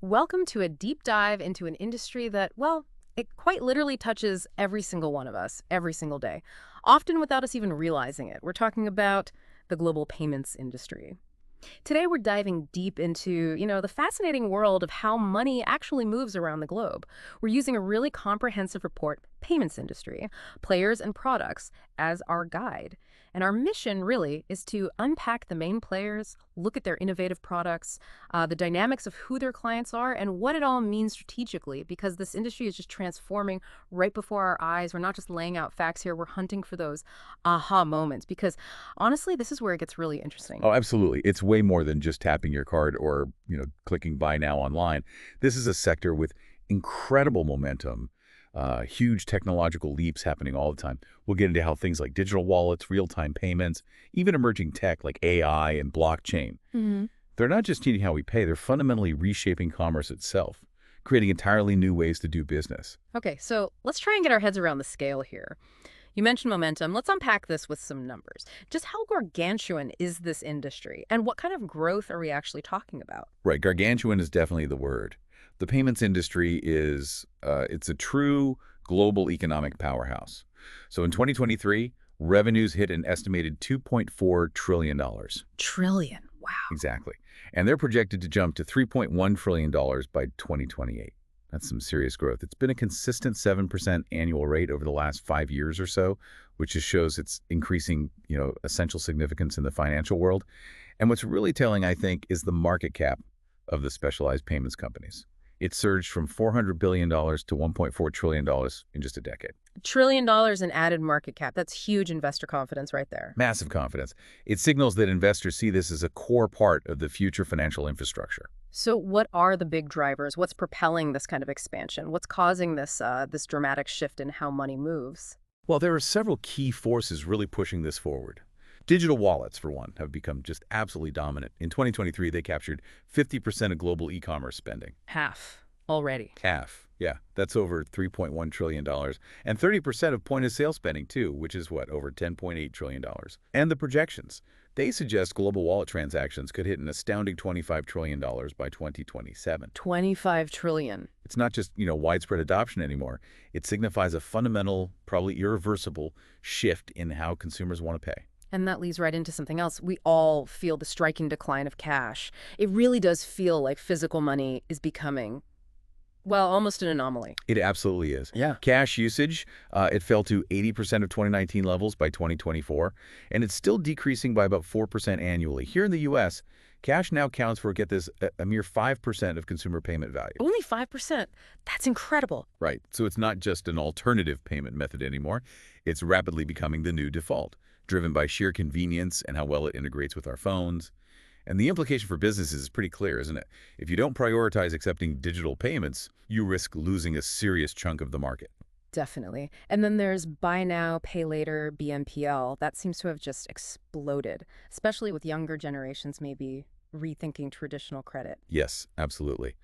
Welcome to a deep dive into an industry that, well, it quite literally touches every single one of us every single day, often without us even realizing it. We're talking about the global payments industry. Today, we're diving deep into, the fascinating world of how money actually moves around the globe. We're using a really comprehensive report, Payments Industry, Players and Products, as our guide. And our mission really is to unpack the main players, look at their innovative products, the dynamics of who their clients are, and what it all means strategically, because this industry is just transforming right before our eyes. We're not just laying out facts here, we're hunting for those aha moments, because honestly, this is where it gets really interesting. Oh, absolutely. It's way more than just tapping your card or, clicking buy now online. This is a sector with incredible momentum, huge technological leaps happening all the time. We'll get into how things like digital wallets, real-time payments, even emerging tech like AI and blockchain, they're not just changing how we pay, they're fundamentally reshaping commerce itself, creating entirely new ways to do business. Okay, so let's try and get our heads around the scale here. You mentioned momentum. Let's unpack this with some numbers. Just how gargantuan is this industry, and what kind of growth are we actually talking about? Right, gargantuan is definitely the word. The payments industry it's a true global economic powerhouse. So in 2023, revenues hit an estimated $2.4 trillion. Trillion. Wow. Exactly. And they're projected to jump to $3.1 trillion by 2028. That's some serious growth. It's been a consistent 7% annual rate over the last 5 years or so, which just shows it's increasing, essential significance in the financial world. And what's really telling, I think, is the market cap of the specialized payments companies. It surged from $400 billion to $1.4 trillion in just a decade. $1 trillion in added market cap. That's huge investor confidence right there. Massive confidence. It signals that investors see this as a core part of the future financial infrastructure. So what are the big drivers? What's propelling this kind of expansion? What's causing this dramatic shift in how money moves? Well, there are several key forces really pushing this forward. Digital wallets, for one, have become just absolutely dominant. In 2023, they captured 50% of global e-commerce spending. Half already. Half. Yeah, that's over $3.1 trillion. And 30% of point-of-sale spending, too, which is, over $10.8 trillion. And the projections. They suggest global wallet transactions could hit an astounding $25 trillion by 2027. 25 trillion. It's not just, widespread adoption anymore. It signifies a fundamental, probably irreversible shift in how consumers want to pay. And that leads right into something else. We all feel the striking decline of cash. It really does feel like physical money is becoming, well, almost an anomaly. It absolutely is. Yeah. Cash usage, it fell to 80% of 2019 levels by 2024, and it's still decreasing by about 4% annually. Here in the U.S., cash now counts for, get this, a mere 5% of consumer payment value. Only 5%? That's incredible. Right. So it's not just an alternative payment method anymore. It's rapidly becoming the new default, driven by sheer convenience and how well it integrates with our phones. And the implication for businesses is pretty clear, isn't it? If you don't prioritize accepting digital payments, you risk losing a serious chunk of the market. Definitely. And then there's buy now, pay later, BNPL. That seems to have just exploded, especially with younger generations maybe rethinking traditional credit. Yes, absolutely.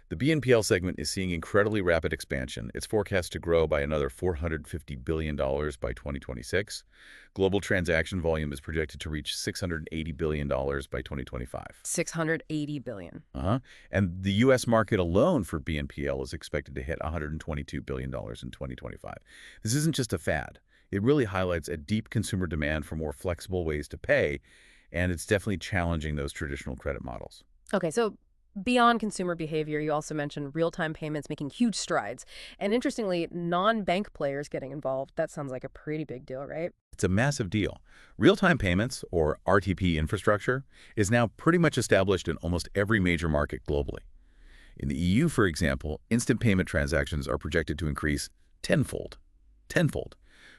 The BNPL segment is seeing incredibly rapid expansion. It's forecast to grow by another $450 billion by 2026. Global transaction volume is projected to reach $680 billion by 2025. 680 billion. And the U.S. market alone for BNPL is expected to hit $122 billion in 2025. This isn't just a fad. It really highlights a deep consumer demand for more flexible ways to pay, and it's definitely challenging those traditional credit models. Okay, so beyond consumer behavior, you also mentioned real-time payments making huge strides. And interestingly, non-bank players getting involved. That sounds like a pretty big deal, right? It's a massive deal. Real-time payments, or RTP infrastructure, is now pretty much established in almost every major market globally. In the EU, for example, instant payment transactions are projected to increase tenfold,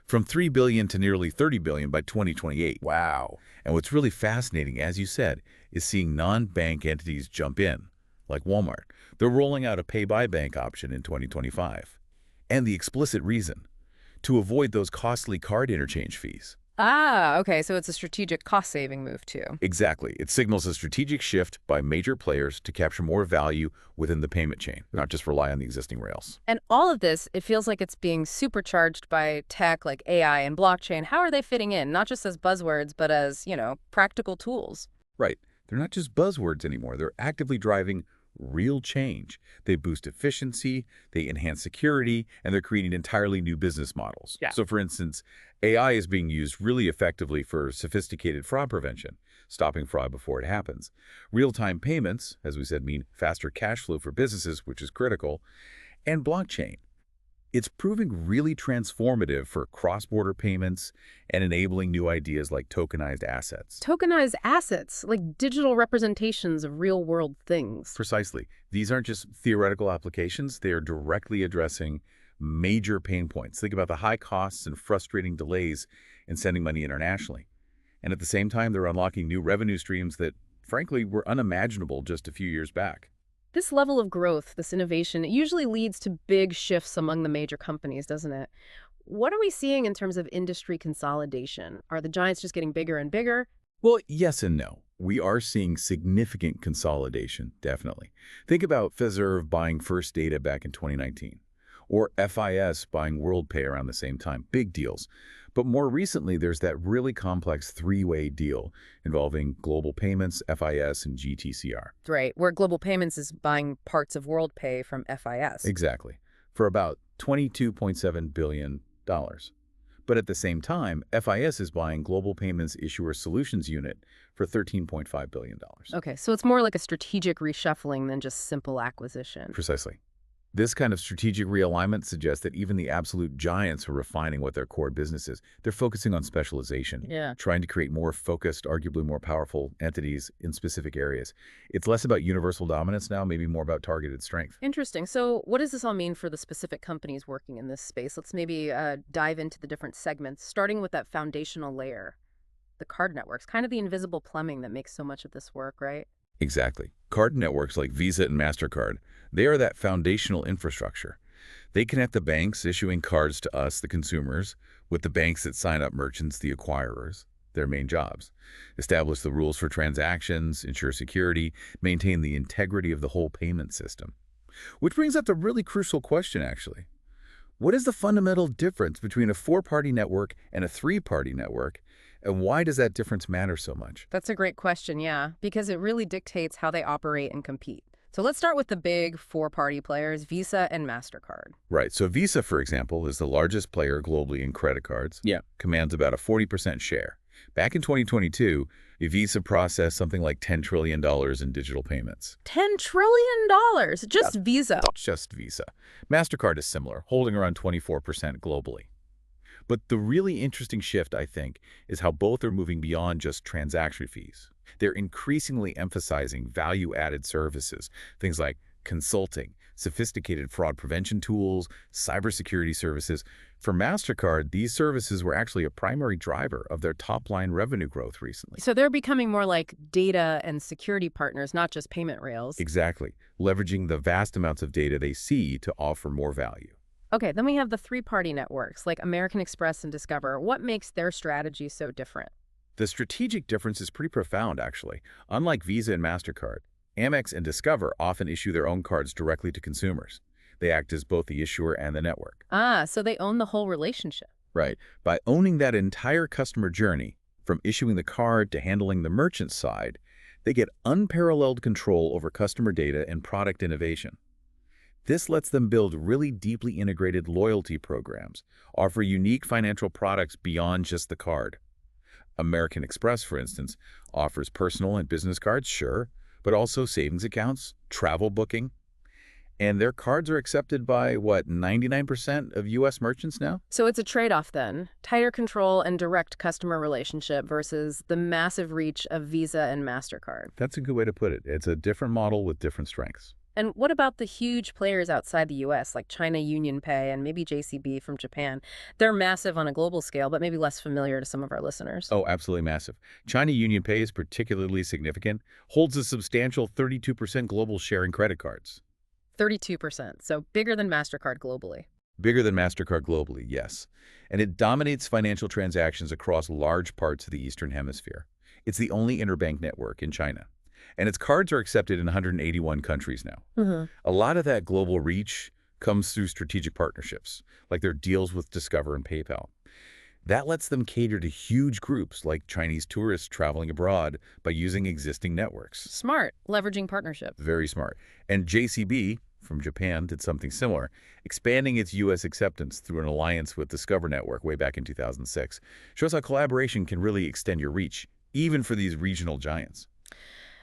from 3 billion to nearly 30 billion by 2028. Wow. And what's really fascinating, as you said, is seeing non-bank entities jump in, like Walmart. They're rolling out a pay-by-bank option in 2025. And the explicit reason: to avoid those costly card interchange fees. Ah, okay, so it's a strategic cost-saving move too. Exactly. It signals a strategic shift by major players to capture more value within the payment chain, not just rely on the existing rails. And all of this, it feels like it's being supercharged by tech like AI and blockchain. How are they fitting in, not just as buzzwords, but as, practical tools? Right. They're not just buzzwords anymore. They're actively driving real change. They boost efficiency, they enhance security, and they're creating entirely new business models. Yeah. So, for instance, AI is being used really effectively for sophisticated fraud prevention, stopping fraud before it happens. Real-time payments, as we said, mean faster cash flow for businesses, which is critical, and blockchain. It's proving really transformative for cross-border payments and enabling new ideas like tokenized assets. Tokenized assets, like digital representations of real-world things. Precisely. These aren't just theoretical applications. They are directly addressing major pain points. Think about the high costs and frustrating delays in sending money internationally. And at the same time, they're unlocking new revenue streams that, frankly, were unimaginable just a few years back. This level of growth, this innovation, it usually leads to big shifts among the major companies, doesn't it? What are we seeing in terms of industry consolidation? Are the giants just getting bigger and bigger? Well, yes and no. We are seeing significant consolidation, definitely. Think about Fiserv buying First Data back in 2019, or FIS buying WorldPay around the same time. Big deals. But more recently, there's that really complex three-way deal involving Global Payments, FIS, and GTCR. Right, where Global Payments is buying parts of WorldPay from FIS. Exactly. For about $22.7 billion. But at the same time, FIS is buying Global Payments Issuer Solutions Unit for $13.5 billion. Okay, so it's more like a strategic reshuffling than just simple acquisition. Precisely. This kind of strategic realignment suggests that even the absolute giants are refining what their core business is. They're focusing on specialization, trying to create more focused, arguably more powerful entities in specific areas. It's less about universal dominance now, maybe more about targeted strength. Interesting. So what does this all mean for the specific companies working in this space? Let's maybe dive into the different segments, starting with that foundational layer, the card networks, kind of the invisible plumbing that makes so much of this work, right? Exactly. Card networks like Visa and Mastercard, they are that foundational infrastructure. They connect the banks issuing cards to us, the consumers, with the banks that sign up merchants, the acquirers, their main jobs. Establish the rules for transactions, ensure security, maintain the integrity of the whole payment system. Which brings up the really crucial question, actually. What is the fundamental difference between a four-party network and a three-party network? And why does that difference matter so much? That's a great question, yeah, because it really dictates how they operate and compete. So let's start with the big four-party players, Visa and Mastercard. Right. So Visa, for example, is the largest player globally in credit cards. Yeah. Commands about a 40% share. Back in 2022, Visa processed something like $10 trillion in digital payments. $10 trillion? Just Visa? Just Visa. Mastercard is similar, holding around 24% globally. But the really interesting shift, I think, is how both are moving beyond just transaction fees. They're increasingly emphasizing value-added services, things like consulting, sophisticated fraud prevention tools, cybersecurity services. For Mastercard, these services were actually a primary driver of their top-line revenue growth recently. So they're becoming more like data and security partners, not just payment rails. Exactly, leveraging the vast amounts of data they see to offer more value. Okay, then we have the three-party networks like American Express and Discover. What makes their strategy so different? The strategic difference is pretty profound, actually. Unlike Visa and Mastercard, Amex and Discover often issue their own cards directly to consumers. They act as both the issuer and the network. Ah, so they own the whole relationship. Right. By owning that entire customer journey, from issuing the card to handling the merchant side, they get unparalleled control over customer data and product innovation. This lets them build really deeply integrated loyalty programs, offer unique financial products beyond just the card. American Express, for instance, offers personal and business cards, sure, but also savings accounts, travel booking. And their cards are accepted by, 99% of U.S. merchants now? So it's a trade-off then, tighter control and direct customer relationship versus the massive reach of Visa and Mastercard. That's a good way to put it. It's a different model with different strengths. And what about the huge players outside the U.S., like China UnionPay and maybe JCB from Japan? They're massive on a global scale, but maybe less familiar to some of our listeners. Oh, absolutely massive. China UnionPay is particularly significant, holds a substantial 32% global share in credit cards. 32%, so bigger than Mastercard globally. Bigger than Mastercard globally, yes. And it dominates financial transactions across large parts of the Eastern Hemisphere. It's the only interbank network in China. And its cards are accepted in 181 countries now. A lot of that global reach comes through strategic partnerships, like their deals with Discover and PayPal. That lets them cater to huge groups like Chinese tourists traveling abroad by using existing networks. Smart, leveraging partnerships. Very smart. And JCB from Japan did something similar, expanding its U.S. acceptance through an alliance with Discover Network way back in 2006. Shows how collaboration can really extend your reach, even for these regional giants.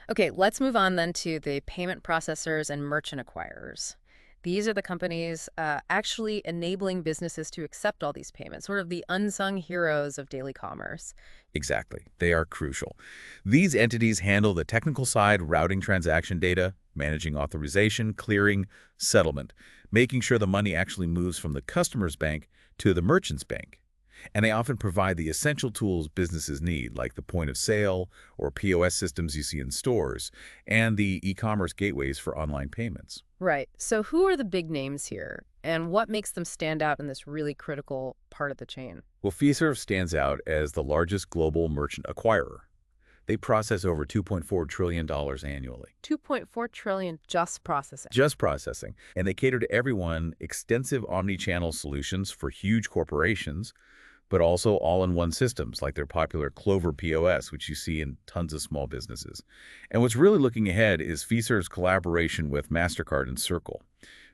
Okay, let's move on then to the payment processors and merchant acquirers. These are the companies actually enabling businesses to accept all these payments, sort of the unsung heroes of daily commerce. Exactly. They are crucial. These entities handle the technical side, routing transaction data, managing authorization, clearing, settlement, making sure the money actually moves from the customer's bank to the merchant's bank. And they often provide the essential tools businesses need, like the point of sale or POS systems you see in stores, and the e-commerce gateways for online payments. Right. So who are the big names here, and what makes them stand out in this really critical part of the chain? Well, Fiserv stands out as the largest global merchant acquirer. They process over $2.4 trillion annually. 2.4 trillion just processing. Just processing. And they cater to everyone, extensive omni-channel solutions for huge corporations, but also all-in-one systems like their popular Clover POS, which you see in tons of small businesses. And what's really looking ahead is Fiserv's collaboration with Mastercard and Circle.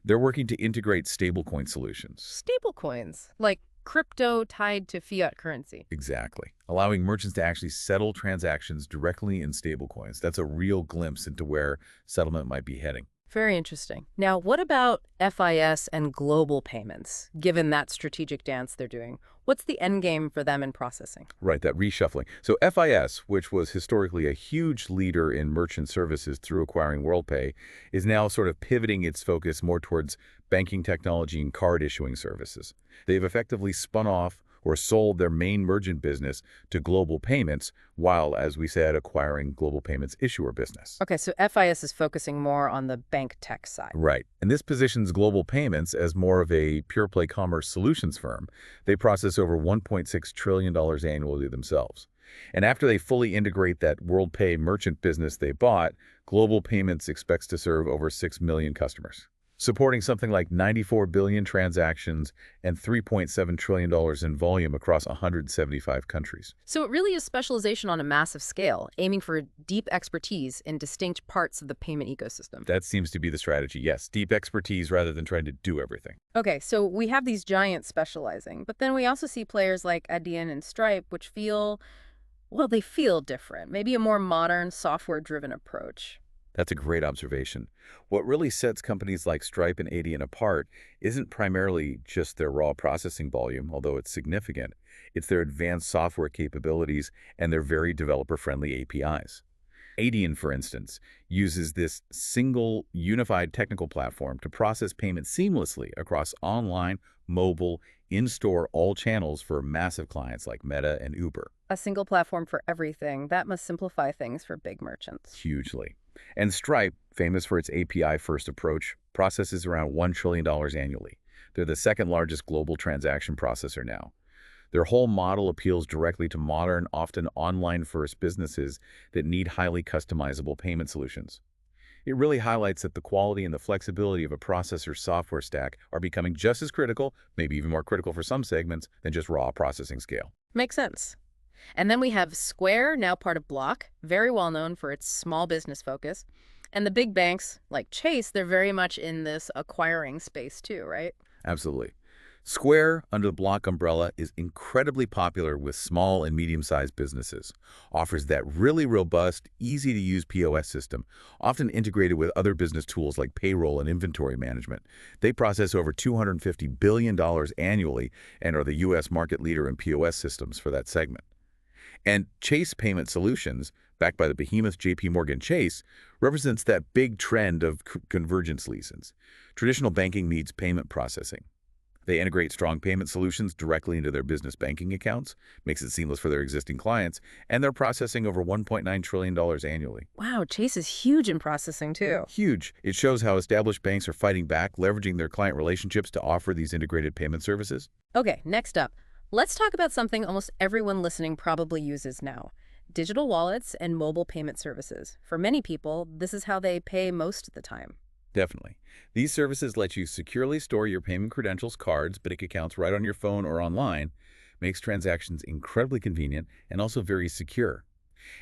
They're working to integrate stablecoin solutions. Stablecoins, like crypto tied to fiat currency. Exactly. Allowing merchants to actually settle transactions directly in stablecoins. That's a real glimpse into where settlement might be heading. Very interesting. Now, what about FIS and global payments, given that strategic dance they're doing? What's the end game for them in processing? Right, that reshuffling. So FIS, which was historically a huge leader in merchant services through acquiring WorldPay, is now sort of pivoting its focus more towards banking technology and card issuing services. They've effectively spun off or sold their main merchant business to Global Payments, while, as we said, acquiring Global Payments issuer business. Okay, so FIS is focusing more on the bank tech side. Right. And this positions Global Payments as more of a pure-play commerce solutions firm. They process over $1.6 trillion annually themselves. And after they fully integrate that WorldPay merchant business they bought, Global Payments expects to serve over 6 million customers, supporting something like 94 billion transactions and $3.7 trillion in volume across 175 countries. So it really is specialization on a massive scale, aiming for deep expertise in distinct parts of the payment ecosystem. That seems to be the strategy, yes. Deep expertise rather than trying to do everything. Okay, so we have these giants specializing, but then we also see players like Adyen and Stripe, which feel, well, they feel different, maybe a more modern, software-driven approach. That's a great observation. What really sets companies like Stripe and Adyen apart isn't primarily just their raw processing volume, although it's significant. It's their advanced software capabilities and their very developer-friendly APIs. Adyen, for instance, uses this single, unified technical platform to process payments seamlessly across online, mobile, in-store, all channels for massive clients like Meta and Uber. A single platform for everything. That must simplify things for big merchants. Hugely. And Stripe, famous for its API-first approach, processes around $1 trillion annually. They're the second largest global transaction processor now. Their whole model appeals directly to modern, often online-first businesses that need highly customizable payment solutions. It really highlights that the quality and the flexibility of a processor's software stack are becoming just as critical, maybe even more critical for some segments, than just raw processing scale. Makes sense. And then we have Square, now part of Block, very well known for its small business focus. And the big banks, like Chase, they're very much in this acquiring space too, right? Absolutely. Square, under the Block umbrella, is incredibly popular with small and medium-sized businesses, offers that really robust, easy-to-use POS system, often integrated with other business tools like payroll and inventory management. They process over $250 billion annually and are the U.S. market leader in POS systems for that segment. And Chase Payment Solutions, backed by the behemoth JPMorgan Chase, represents that big trend of convergence leases. Traditional banking needs payment processing. They integrate strong payment solutions directly into their business banking accounts, makes it seamless for their existing clients, and they're processing over $1.9 trillion annually. Wow, Chase is huge in processing too. Huge. It shows how established banks are fighting back, leveraging their client relationships to offer these integrated payment services. Okay, next up, let's talk about something almost everyone listening probably uses now. Digital wallets and mobile payment services. For many people, this is how they pay most of the time. Definitely. These services let you securely store your payment credentials, cards, bank accounts right on your phone or online, makes transactions incredibly convenient and also very secure.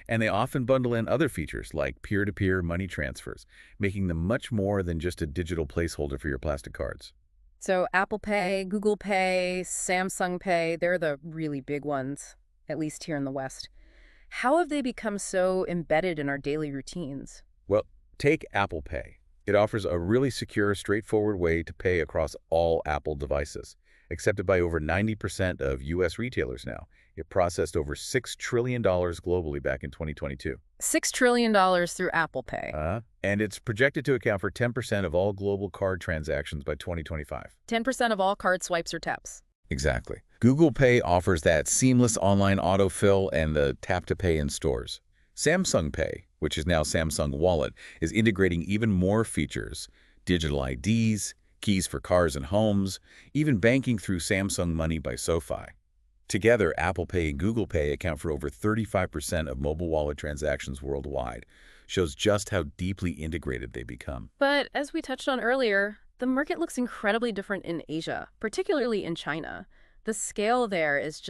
And they often bundle in other features like peer-to-peer money transfers, making them much more than just a digital placeholder for your plastic cards. So Apple Pay, Google Pay, Samsung Pay, they're the really big ones, at least here in the West. How have they become so embedded in our daily routines? Well, take Apple Pay. It offers a really secure, straightforward way to pay across all Apple devices, accepted by over 90% of U.S. retailers now. It processed over $6 trillion globally back in 2022. $6 trillion through Apple Pay. And it's projected to account for 10% of all global card transactions by 2025. 10% of all card swipes or taps. Exactly. Google Pay offers that seamless online autofill and the tap-to-pay in stores. Samsung Pay, which is now Samsung Wallet, is integrating even more features: digital IDs, keys for cars and homes, even banking through Samsung Money by SoFi. Together, Apple Pay and Google Pay account for over 35% of mobile wallet transactions worldwide. Shows just how deeply integrated they become. But as we touched on earlier, the market looks incredibly different in Asia, particularly in China. The scale there is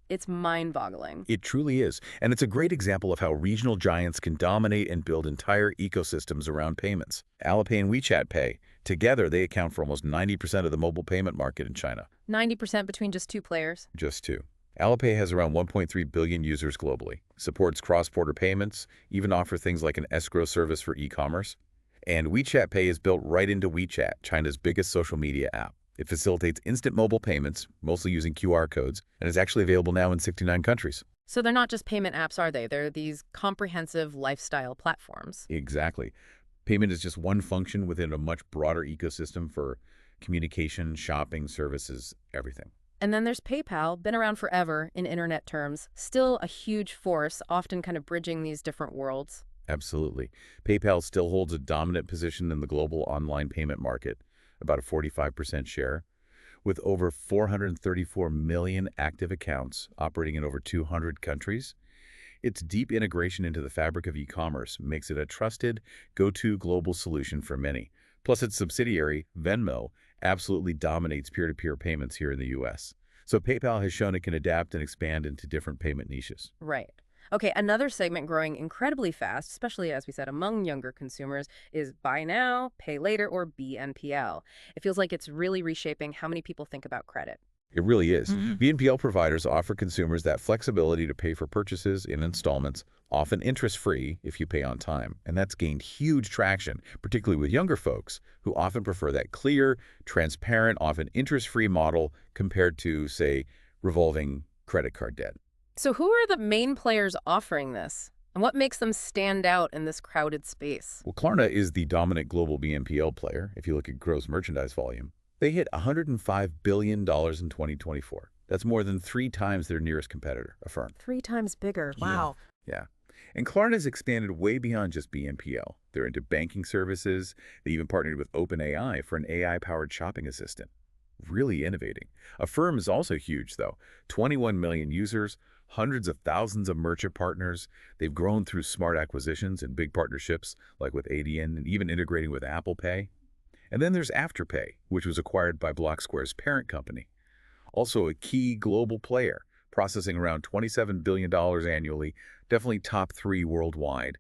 it's mind-boggling. It truly is, and it's a great example of how regional giants can dominate and build entire ecosystems around payments. Alipay and WeChat Pay, together they account for almost 90% of the mobile payment market in China. 90% between just two players? Just two. Alipay has around 1.3 billion users globally, supports cross-border payments, even offers things like an escrow service for e-commerce. And WeChat Pay is built right into WeChat, China's biggest social media app. It facilitates instant mobile payments, mostly using QR codes, and is actually available now in 69 countries. So they're not just payment apps, are they? They're these comprehensive lifestyle platforms. Exactly. Payment is just one function within a much broader ecosystem for communication, shopping, services, everything. And then there's PayPal, been around forever in internet terms, still a huge force, often kind of bridging these different worlds. Absolutely. PayPal still holds a dominant position in the global online payment market, about a 45% share, with over 434 million active accounts operating in over 200 countries. Its deep integration into the fabric of e-commerce makes it a trusted, go-to global solution for many. Plus, its subsidiary, Venmo, absolutely dominates peer-to-peer payments here in the U.S. So PayPal has shown it can adapt and expand into different payment niches. Right. Okay, another segment growing incredibly fast, especially, as we said, among younger consumers, is buy now, pay later, or BNPL. It feels like it's really reshaping how many people think about credit. It really is. Mm-hmm. BNPL providers offer consumers that flexibility to pay for purchases in installments, often interest-free if you pay on time. And that's gained huge traction, particularly with younger folks who often prefer that clear, transparent, often interest-free model compared to, say, revolving credit card debt. So who are the main players offering this? And what makes them stand out in this crowded space? Well, Klarna is the dominant global BNPL player if you look at gross merchandise volume. They hit $105 billion in 2024. That's more than 3 times their nearest competitor, Affirm. 3 times bigger. Wow. Yeah. And Klarna's expanded way beyond just BNPL. They're into banking services. They even partnered with OpenAI for an AI-powered shopping assistant. Really innovating. Affirm is also huge, though. 21 million users, hundreds of thousands of merchant partners. They've grown through smart acquisitions and big partnerships, like with ADN and even integrating with Apple Pay. And then there's Afterpay, which was acquired by Blocksquare's parent company. Also a key global player, processing around $27 billion annually, definitely top 3 worldwide.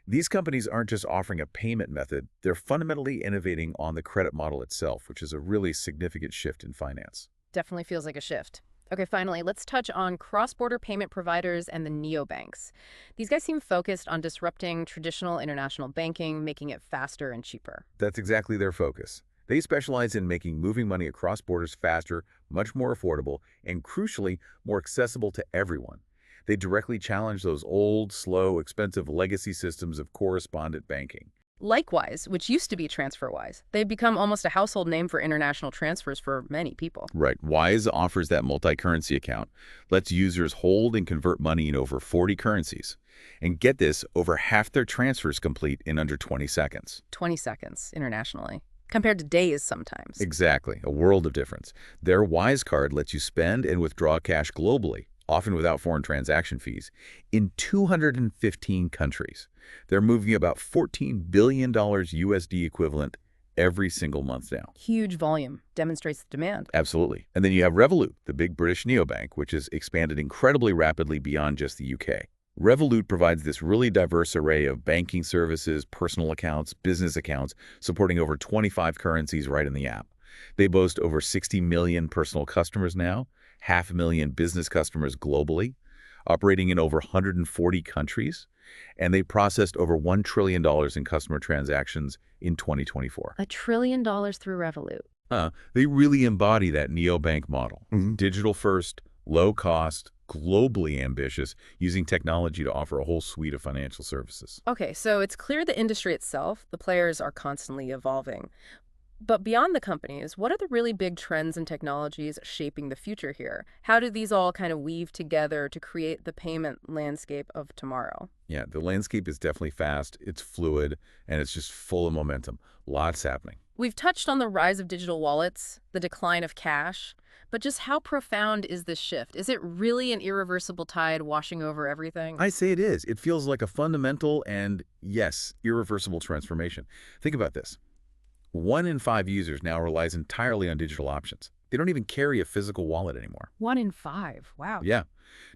These companies aren't just offering a payment method, they're fundamentally innovating on the credit model itself, which is a really significant shift in finance. Definitely feels like a shift. Okay, finally, let's touch on cross-border payment providers and the neobanks. These guys seem focused on disrupting traditional international banking, making it faster and cheaper. That's exactly their focus. They specialize in making moving money across borders faster, much more affordable, and crucially, more accessible to everyone. They directly challenge those old, slow, expensive legacy systems of correspondent banking. Likewise, which used to be TransferWise, they've become almost a household name for international transfers for many people. Right. Wise offers that multi-currency account, lets users hold and convert money in over 40 currencies. And get this, over half their transfers complete in under 20 seconds. 20 seconds internationally, compared to days sometimes. Exactly. A world of difference. Their Wise card lets you spend and withdraw cash globally, often without foreign transaction fees, in 215 countries. They're moving about $14 billion USD equivalent every single month now. Huge volume demonstrates the demand. Absolutely. And then you have Revolut, the big British neobank, which has expanded incredibly rapidly beyond just the UK. Revolut provides this really diverse array of banking services, personal accounts, business accounts, supporting over 25 currencies right in the app. They boast over 60 million personal customers now, 500,000 business customers globally, operating in over 140 countries, and they processed over $1 trillion in customer transactions in 2024. $1 trillion through Revolut. They really embody that neobank model. Mhm. Digital first, low cost, globally ambitious, using technology to offer a whole suite of financial services. Okay, so it's clear the industry itself, the players are constantly evolving. But beyond the companies, what are the really big trends and technologies shaping the future here? How do these all kind of weave together to create the payment landscape of tomorrow? Yeah, the landscape is definitely fast, it's fluid, and it's just full of momentum. Lots happening. We've touched on the rise of digital wallets, the decline of cash, but just how profound is this shift? Is it really an irreversible tide washing over everything? I say it is. It feels like a fundamental and, yes, irreversible transformation. Think about this. 1 in 5 users now relies entirely on digital options. They don't even carry a physical wallet anymore. 1 in 5. Wow. Yeah.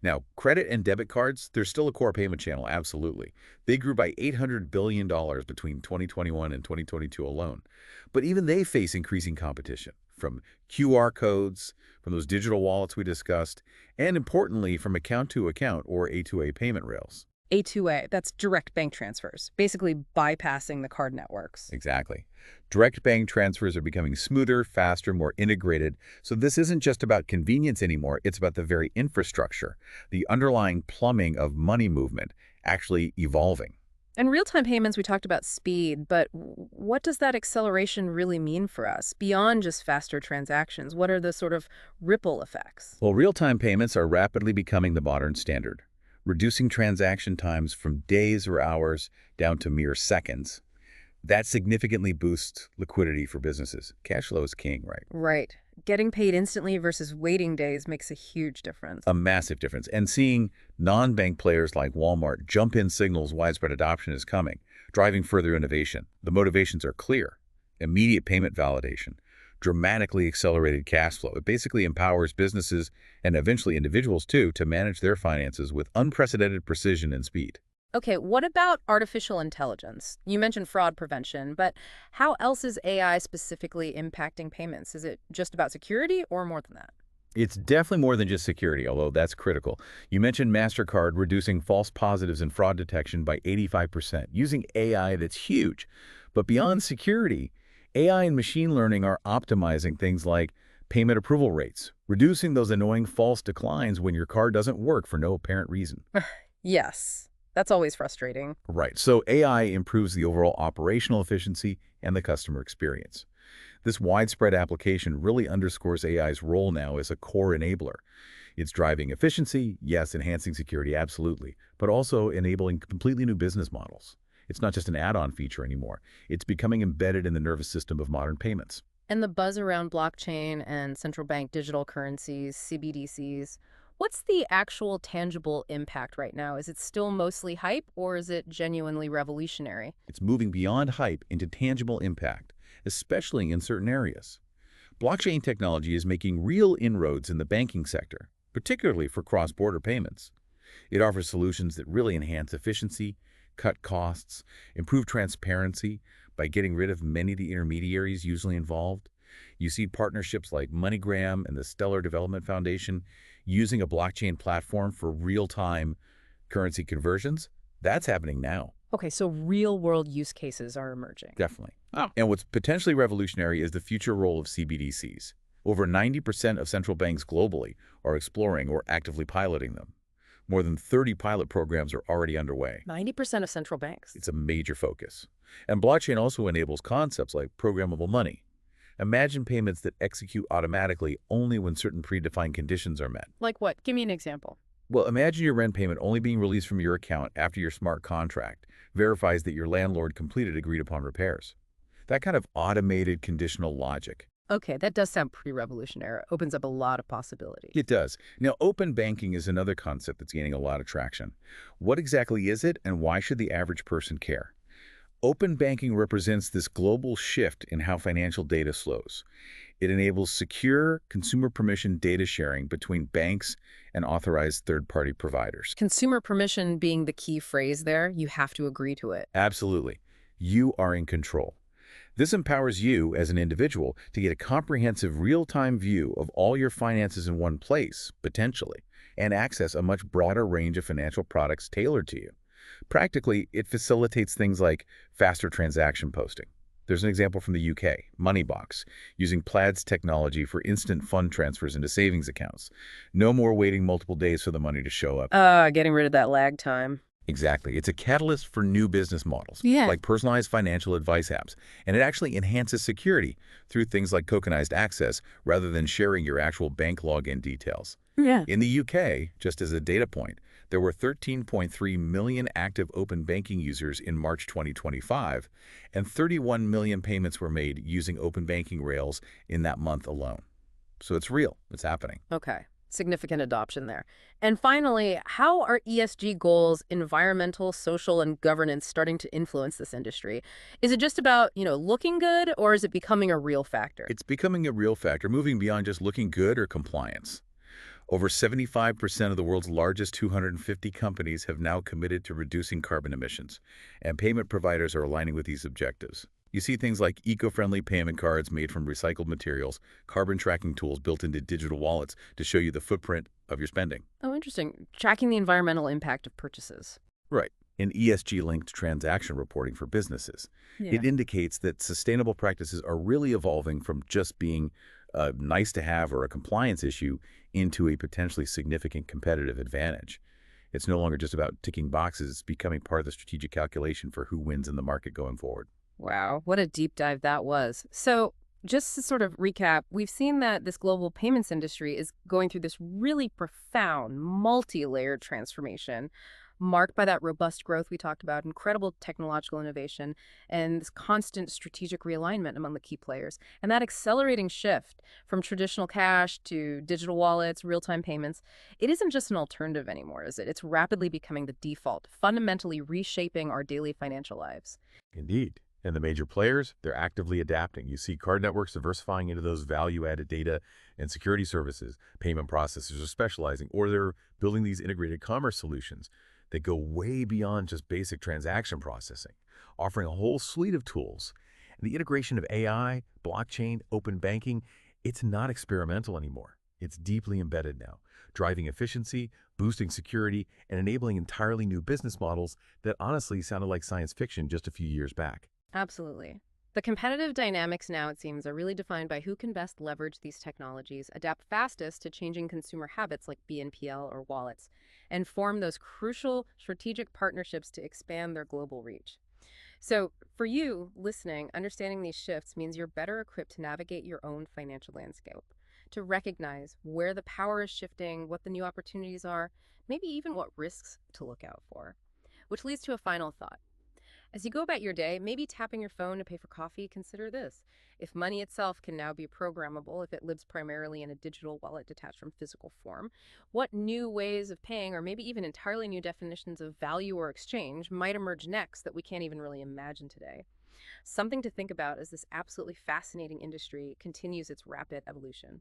Now, credit and debit cards, they're still a core payment channel, absolutely. They grew by $800 billion between 2021 and 2022 alone. But even they face increasing competition from QR codes, from those digital wallets we discussed, and importantly, from account-to-account or A2A payment rails. A2A, that's direct bank transfers, basically bypassing the card networks. Exactly. Direct bank transfers are becoming smoother, faster, more integrated. So this isn't just about convenience anymore. It's about the very infrastructure, the underlying plumbing of money movement actually evolving. And real-time payments, we talked about speed, but what does that acceleration really mean for us? Beyond just faster transactions, what are the sort of ripple effects? Well, real-time payments are rapidly becoming the modern standard, reducing transaction times from days or hours down to mere seconds. That significantly boosts liquidity for businesses. Cash flow is king, right? Right. Getting paid instantly versus waiting days makes a huge difference. A massive difference. And seeing non-bank players like Walmart jump in signals widespread adoption is coming, driving further innovation. The motivations are clear. Immediate payment validation, dramatically accelerated cash flow. It basically empowers businesses and eventually individuals too to manage their finances with unprecedented precision and speed. Okay, what about artificial intelligence? You mentioned fraud prevention, but how else is AI specifically impacting payments? Is it just about security or more than that? It's definitely more than just security, although that's critical. You mentioned Mastercard reducing false positives and fraud detection by 85%, using AI. That's huge. But beyond security, AI and machine learning are optimizing things like payment approval rates, reducing those annoying false declines when your card doesn't work for no apparent reason. Yes, that's always frustrating. Right. So AI improves the overall operational efficiency and the customer experience. This widespread application really underscores AI's role now as a core enabler. It's driving efficiency, yes, enhancing security, absolutely, but also enabling completely new business models. It's not just an add-on feature anymore. It's becoming embedded in the nervous system of modern payments. And the buzz around blockchain and central bank digital currencies, CBDCs, what's the actual tangible impact right now? Is it still mostly hype or is it genuinely revolutionary? It's moving beyond hype into tangible impact, especially in certain areas. Blockchain technology is making real inroads in the banking sector, particularly for cross-border payments. It offers solutions that really enhance efficiency, cut costs, improve transparency by getting rid of many of the intermediaries usually involved. You see partnerships like MoneyGram and the Stellar Development Foundation using a blockchain platform for real-time currency conversions. That's happening now. Okay, so real-world use cases are emerging. Definitely. And what's potentially revolutionary is the future role of CBDCs. Over 90% of central banks globally are exploring or actively piloting them. More than 30 pilot programs are already underway. 90% of central banks. It's a major focus. And blockchain also enables concepts like programmable money. Imagine payments that execute automatically only when certain predefined conditions are met. Like what? Give me an example. Well, imagine your rent payment only being released from your account after your smart contract verifies that your landlord completed agreed-upon repairs. That kind of automated conditional logic. Okay, that does sound pretty revolutionary. It opens up a lot of possibilities. It does. Now, open banking is another concept that's gaining a lot of traction. What exactly is it, and why should the average person care? Open banking represents this global shift in how financial data flows. It enables secure, consumer permission data sharing between banks and authorized third-party providers. Consumer permission being the key phrase there, you have to agree to it. Absolutely. You are in control. This empowers you as an individual to get a comprehensive real-time view of all your finances in one place, potentially, and access a much broader range of financial products tailored to you. Practically, it facilitates things like faster transaction posting. There's an example from the UK, Moneybox, using Plaid's technology for instant fund transfers into savings accounts. No more waiting multiple days for the money to show up. Getting rid of that lag time. Exactly. It's a catalyst for new business models, Yeah. like personalized financial advice apps. And it actually enhances security through things like tokenized access rather than sharing your actual bank login details. Yeah. In the UK, just as a data point, there were 13.3 million active open banking users in March 2025, and 31 million payments were made using open banking rails in that month alone. So it's real. It's happening. Okay. Significant adoption there. And finally, how are ESG goals, environmental, social, and governance starting to influence this industry? Is it just about, looking good, or is it becoming a real factor? It's becoming a real factor, moving beyond just looking good or compliance. Over 75% of the world's largest 250 companies have now committed to reducing carbon emissions, and payment providers are aligning with these objectives. You see things like eco-friendly payment cards made from recycled materials, carbon tracking tools built into digital wallets to show you the footprint of your spending. Oh, interesting. Tracking the environmental impact of purchases. Right. And ESG-linked transaction reporting for businesses. Yeah. It indicates that sustainable practices are really evolving from just being nice to have or a compliance issue into a potentially significant competitive advantage. It's no longer just about ticking boxes. It's becoming part of the strategic calculation for who wins in the market going forward. Wow, what a deep dive that was. So, just to sort of recap, we've seen that this global payments industry is going through this really profound, multi-layered transformation, marked by that robust growth we talked about, incredible technological innovation, and this constant strategic realignment among the key players. And that accelerating shift from traditional cash to digital wallets, real-time payments, it isn't just an alternative anymore, is it? It's rapidly becoming the default, fundamentally reshaping our daily financial lives. Indeed. And the major players, they're actively adapting. You see card networks diversifying into those value-added data and security services. Payment processors are specializing, or they're building these integrated commerce solutions that go way beyond just basic transaction processing, offering a whole suite of tools. And the integration of AI, blockchain, open banking, it's not experimental anymore. It's deeply embedded now, driving efficiency, boosting security, and enabling entirely new business models that honestly sounded like science fiction just a few years back. Absolutely. The competitive dynamics now, it seems, are really defined by who can best leverage these technologies, adapt fastest to changing consumer habits like BNPL or wallets, and form those crucial strategic partnerships to expand their global reach. So, for you listening, understanding these shifts means you're better equipped to navigate your own financial landscape, to recognize where the power is shifting, what the new opportunities are, maybe even what risks to look out for. Which leads to a final thought. As you go about your day, maybe tapping your phone to pay for coffee, consider this. If money itself can now be programmable, if it lives primarily in a digital wallet detached from physical form, what new ways of paying, or maybe even entirely new definitions of value or exchange, might emerge next that we can't even really imagine today? Something to think about as this absolutely fascinating industry continues its rapid evolution.